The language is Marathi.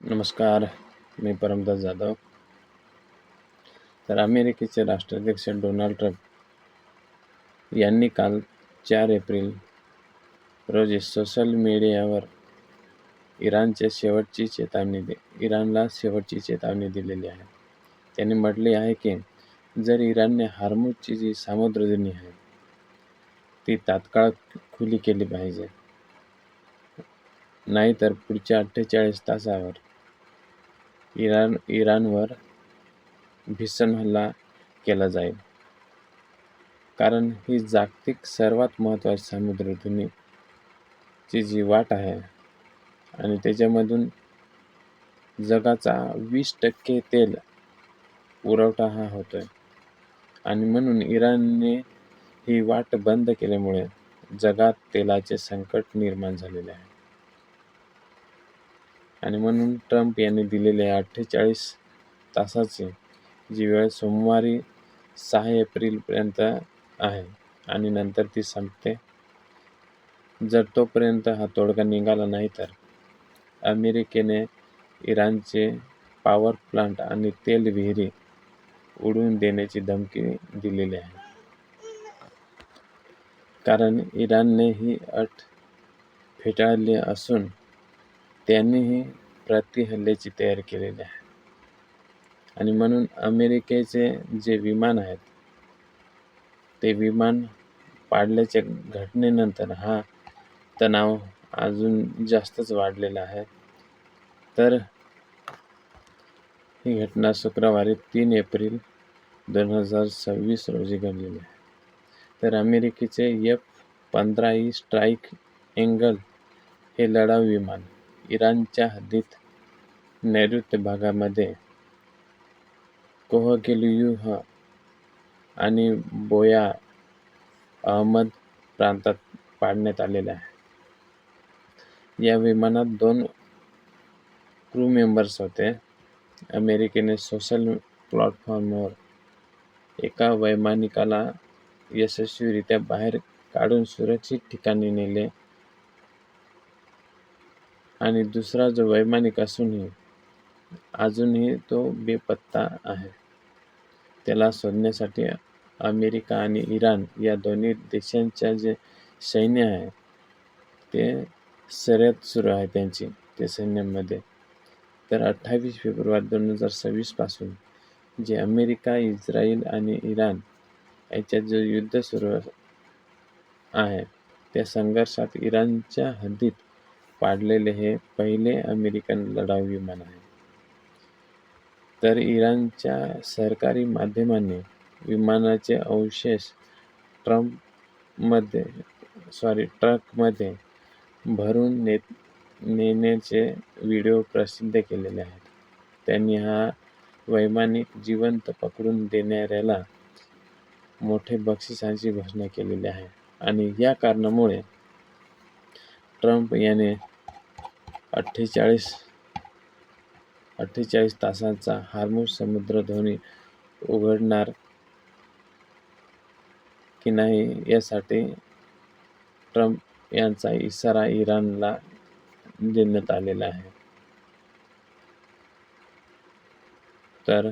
नमस्कार, मी परमदास जाधव. तर अमेरिकेचे राष्ट्राध्यक्ष डोनाल्ड ट्रम्प यांनी काल 4 एप्रिल रोजी सोशल मीडियावर इराणला शेवटची चेतावणी दिलेली आहे. त्यांनी म्हटले आहे की जर इराणने हॉर्मुझची जी सामुद्रधुनी आहे ती तात्काळ खुली केली पाहिजे, नाहीतर पुढच्या 48 तासावर इराणवर भीषण हल्ला केला जाईल. कारण ही जागतिक सर्वात महत्त्वाची सामुद्रधुनीची जी वाट आहे आणि त्याच्यामधून जगाचा 20% तेल पुरवठा हा होतोय आणि म्हणून इराणने ही वाट बंद केल्यामुळे जगात तेलाचे संकट निर्माण झालेले आहे. आणि म्हणून ट्रम्प यांनी दिलेले 48 तासाची जी वेळ सोमवारी 6 एप्रिलपर्यंत आहे आणि नंतर ती संपते. जर तोपर्यंत हा तोडगा निघाला नाही तर अमेरिकेने इराणचे पॉवर प्लांट आणि तेल विहिरी उडवून देण्याची धमकी दिलेली आहे. कारण इराणने ही अट फेटाळली असून त्यांनीही प्रतिहल्ल्याची तयारी केलेली आहे. आणि म्हणून अमेरिकेचे जे विमान आहेत ते विमान पाडल्याच्या घटनेनंतर हा तणाव अजून जास्तच वाढलेला आहे. तर ही घटना शुक्रवारी 3 एप्रिल 2026 रोजी घडलेली आहे. तर अमेरिकेचे F-15E स्ट्राईक ईगल हे लढाऊ विमान इराणच्या हद्दीत नैऋत्य भागामध्ये कोहगिल्यूह आणि बोया अहमद प्रांतात पाडण्यात आलेले आहे. या विमानात 2 क्रू मेंबर्स होते. अमेरिकेने सोशल प्लॅटफॉर्मवर एका वैमानिकाला यशस्वीरित्या बाहेर काढून सुरक्षित ठिकाणी नेले आणि दुसरा जो वैमानिक अजूनही तो बेपत्ता आहे. त्याला शोधण्यासाठी अमेरिका आणि इराण या दोन्ही देशांच्या जे सैन्य आहे ते शर्यत सुरू आहे त्या सैन्यामध्ये. तर 28 फेब्रुवारी 2026 पासून जे अमेरिका, इस्रायल आणि इराण याच्यात जे युद्ध सुरू आहे त्या संघर्षात इराणच्या हद्दीत पाडलेले हे पहिले अमेरिकन लढाऊ विमान आहे. तर इराणच्या सरकारी माध्यमांनी विमानाचे अवशेष ट्रकमध्ये भरून नेण्याचे व्हिडिओ प्रसिद्ध केलेले आहेत. त्यांनी हा वैमानिक जिवंत पकडून देणाऱ्याला मोठे बक्षिसाची घोषणा केलेली आहे. आणि या कारणामुळे ट्रम्प याने 48 तासांचा हॉर्मुझ समुद्रधुनी उघडणार की नाही यासाठी ट्रम्प यांचा इशारा इराणला देण्यात आलेला आहे. तर